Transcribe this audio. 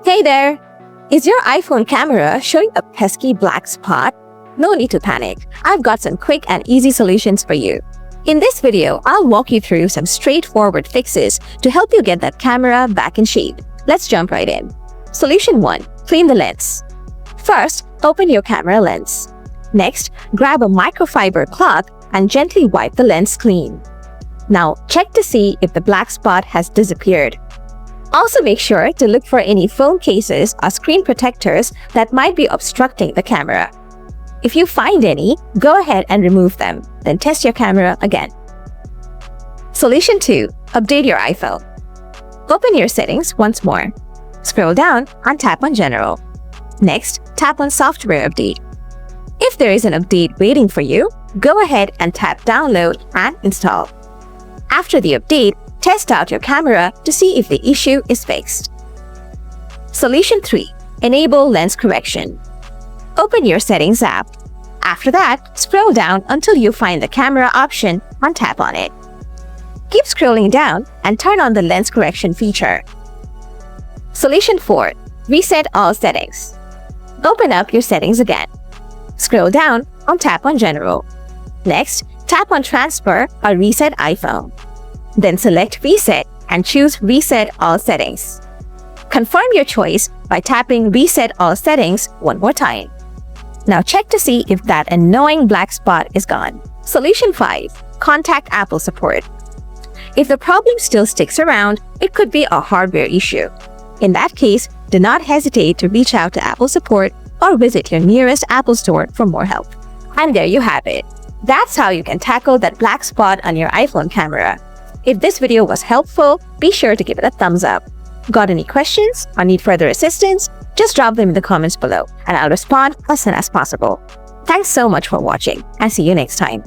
Hey there! Is your iPhone camera showing a pesky black spot? No need to panic. I've got some quick and easy solutions for you. In this video, I'll walk you through some straightforward fixes to help you get that camera back in shape. Let's jump right in. Solution 1. Clean the lens. First, open your camera lens. Next, grab a microfiber cloth and gently wipe the lens clean. Now, check to see if the black spot has disappeared. Also make sure to look for any phone cases or screen protectors that might be obstructing the camera. If you find any, go ahead and remove them, then test your camera again. Solution 2. Update your iPhone. Open your settings once more. Scroll down and tap on General. Next, tap on Software Update. If there is an update waiting for you, go ahead and tap Download and Install. After the update, test out your camera to see if the issue is fixed. Solution 3. Enable Lens Correction. Open your Settings app. After that, scroll down until you find the camera option and tap on it. Keep scrolling down and turn on the lens correction feature. Solution 4. Reset all settings. Open up your settings again. Scroll down and tap on General. Next, tap on Transfer or Reset iPhone. Then select Reset and choose Reset All Settings. Confirm your choice by tapping Reset All Settings one more time. Now check to see if that annoying black spot is gone. Solution 5. Contact Apple support. If the problem still sticks around, it could be a hardware issue. In that case, do not hesitate to reach out to Apple support or visit your nearest Apple store for more help. And there you have it. That's how you can tackle that black spot on your iPhone camera. If this video was helpful, be sure to give it a thumbs up. Got any questions or need further assistance? Just drop them in the comments below and I'll respond as soon as possible. Thanks so much for watching and see you next time.